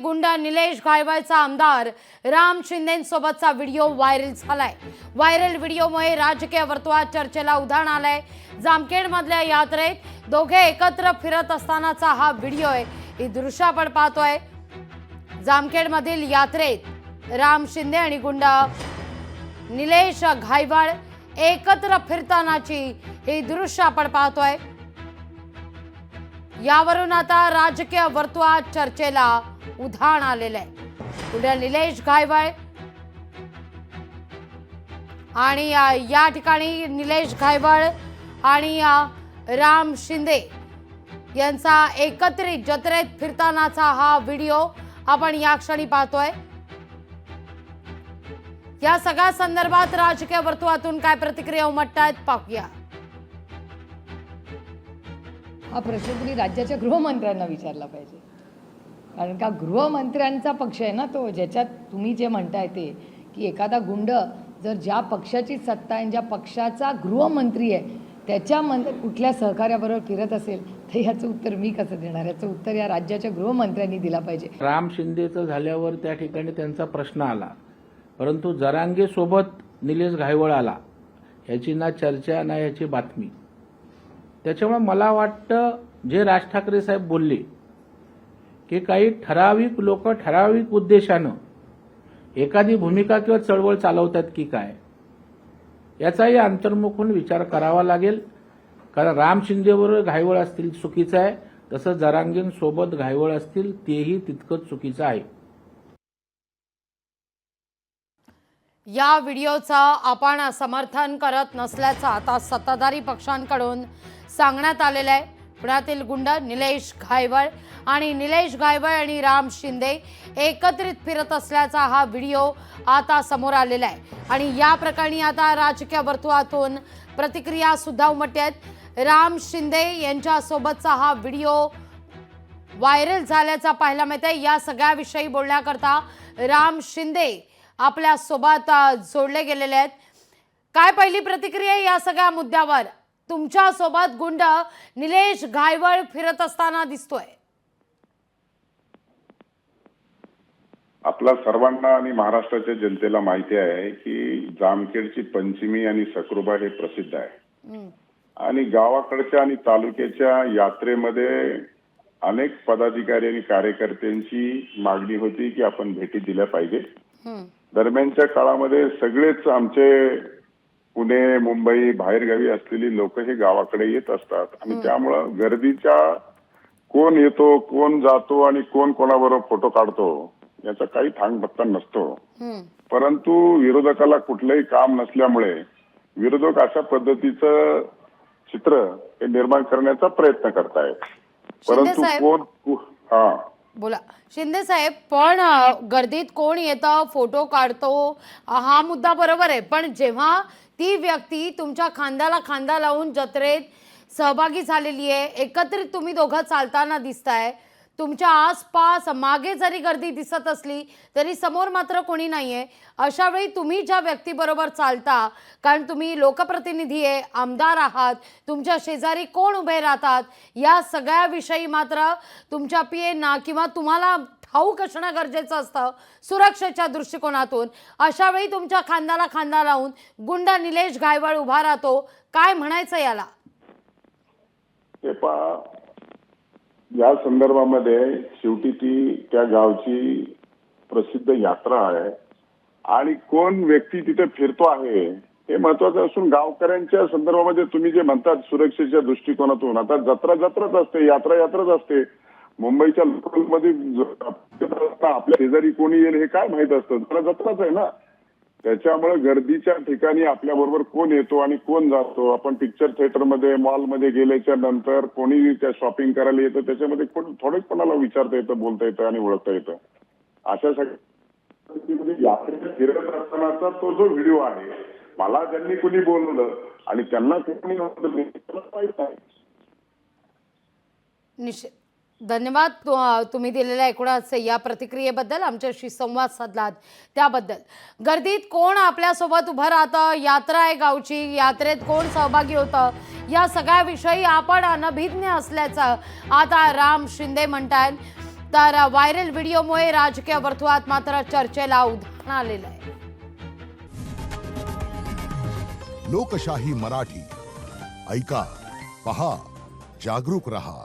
गुंड निलेश घायवळचा आमदार Ram शिंदेंसोबतचा video viral झालाय। व्हायरल व्हिडिओमुळे राजकीय वर्तुळात चर्चेला उधाण आलंय। जामखेडमधल्या यात्रेत दोघे एकत्र फिरत असतानाचा हा व्हिडिओ आहे। ही दृश्य आपण पाहतोय। जामखेडमधील यात्रेत राम शिंदे आणि गुंड निलेश घायवळ एकत्र फिरतानाची ही दृश्य आपण पाहतोय। यावरून आता राजकीय वर्तुळात चर्चेला उधाण आलेलं आहे। पुढे निलेश घायवळ आणि या ठिकाणी निलेश घायवळ आणि राम शिंदे यांचा एकत्रित जत्रेत फिरतानाचा हा व्हिडिओ आपण या क्षणी पाहतोय। या सगळ्या संदर्भात राजकीय वर्तुळातून काय प्रतिक्रिया उमटतायत पाहूया। हा प्रश्न तुम्ही राज्याच्या गृहमंत्र्यांना विचारला पाहिजे, कारण का गृहमंत्र्यांचा पक्ष आहे ना तो, ज्याच्यात तुम्ही जे म्हणताय ते की एखादा गुंड जर ज्या पक्षाची सत्ता आहे, ज्या पक्षाचा गृहमंत्री आहे त्याच्या कुठल्या सहकार्याबरोबर फिरत असेल तर याचं उत्तर मी कसं देणार? याचं उत्तर या राज्याच्या गृहमंत्र्यांनी दिला पाहिजे। राम शिंदेचं झाल्यावर त्या ठिकाणी त्यांचा प्रश्न आला, परंतु जरांगे सोबत निलेश घायवळ आला याची ना चर्चा ना याची बातमी। त्याच्यामुळे मला वाटतं जे राज ठाकरे साहेब बोलले की काही ठराविक लोक ठराविक उद्देशानं एखादी भूमिका किंवा चळवळ चालवतात की काय, याचाही अंतर्मुखून विचार करावा लागेल। कारण राम शिंदेबरोबर घायवळ असतील चुकीचं आहे, तसं जरांगेंसोबत घायवळ असतील तेही तितकंच चुकीचं आहे। या व्हिडिओचं आपण समर्थन करत नसल्याचं आता सत्ताधारी पक्षांकडून सांगण्यात आलेलं आहे। पुण्यातील गुंड निलेश घायवळ आणि राम शिंदे एकत्रित फिरत असल्याचा हा व्हिडिओ आता समोर आलेला आहे आणि या प्रकरणी आता राजकीय वर्तुळातून प्रतिक्रिया सुद्धा उमटतात। राम शिंदे यांच्यासोबतचा हा व्हिडिओ व्हायरल झाल्याचा पाहायला मिळतंय। या सगळ्याविषयी बोलण्याकरता राम शिंदे आपल्या सोबत जोडले गेलेले आहेत। काय पहिली प्रतिक्रिया या सगळ्या मुद्द्यावर? तुमच्या सोबत गुंड निलेश घायवळ फिरत असताना दिसतोय। आपल्या सर्वांना आणि महाराष्ट्राच्या जनतेला माहिती आहे की जामखेडची पंचमी आणि सकरोबा हे प्रसिद्ध आहे आणि गावाकडच्या आणि तालुक्याच्या यात्रेमध्ये अनेक पदाधिकारी आणि कार्यकर्त्यांची मागणी होती की आपण भेटी दिल्या पाहिजे। दरम्यानच्या काळामध्ये सगळेच आमचे पुणे मुंबई बाहेरगावी असलेली लोक हे गावाकडे येत असतात आणि त्यामुळं गर्दीच्या कोण येतो कोण जातो आणि कोण कोणाबरोबर फोटो काढतो याचा काही थांगपत्ता नसतो। परंतु विरोधकाला कुठलंही काम नसल्यामुळे विरोधक अशा पद्धतीचं चित्र हे निर्माण करण्याचा प्रयत्न करतायत। परंतु कोण बोला शिंदे साहेब, पण गर्दीत कोण येतं फोटो काढतो हा मुद्दा बरोबर आहे, पण जेव्हा ती व्यक्ती तुमच्या खांद्याला खांदा लावून जत्रेत सहभागी झालेली आहे, एकत्रित तुम्ही दोघं चालताना दिसताय, तुमच्या आसपास मागे जरी गर्दी दिसत असली तरी समोर मात्र कोणी नाहीये, अशा वेळी तुम्ही ज्या व्यक्तीबरोबर चालता, कारण तुम्ही लोकप्रतिनिधी आहे, आमदार आहात, तुमच्या शेजारी कोण उभे राहतात या सगळ्याविषयी मात्र तुमच्या पीएना किंवा तुम्हाला ठाऊक असणं गरजेचं असतं सुरक्षेच्या दृष्टिकोनातून। अशा वेळी तुमच्या खांद्याला खांदा लावून गुंड निलेश घायवळ उभा राहतो, काय म्हणायचं याला? या संदर्भामध्ये शेवटी ती त्या गावची प्रसिद्ध यात्रा आहे आणि कोण व्यक्ती तिथे फिरतो आहे हे महत्वाचं असून गावकऱ्यांच्या संदर्भामध्ये तुम्ही जे म्हणतात सुरक्षेच्या दृष्टिकोनातून, आता जत्राच असते, यात्राच असते। मुंबईच्या लोकलमध्ये आपल्या शेजारी कोणी येईल हे काय माहित असतं? जत्राच आहे ना। त्याच्यामुळे गर्दीच्या ठिकाणी आपल्या बरोबर कोण येतो आणि कोण जातो, आपण पिक्चर थिएटरमध्ये मॉलमध्ये गेल्याच्या नंतर कोणी त्या शॉपिंग करायला येतं त्याच्यामध्ये थोडेच कोणाला विचारता येतं, बोलता येतं आणि ओळखता येतं। अशा सगळ्या यात्रेत फिरत असतानाचा तो जो व्हिडिओ आहे, मला ज्यांनी कोणी बोलवलं आणि त्यांना कोणी माहित आहे। निश्चित धन्यवाद तुम्ही दिलेल्या एकूणच या प्रतिक्रियेबद्दल, आमच्याशी संवाद साधलात त्याबद्दल। गर्दीत कोण आपल्यासोबत उभं राहतं, यात्रा आहे गावची, यात्रेत कोण सहभागी होतं, या सगळ्याविषयी आपण अनभिज्ञ असल्याचं आता राम शिंदे म्हणतायत। तर व्हायरल व्हिडिओमुळे राजकीय वर्तुळात मात्र चर्चेला उधाण आलेलं आहे. लोकशाही मराठी ऐका, पहा, जागरूक रहा.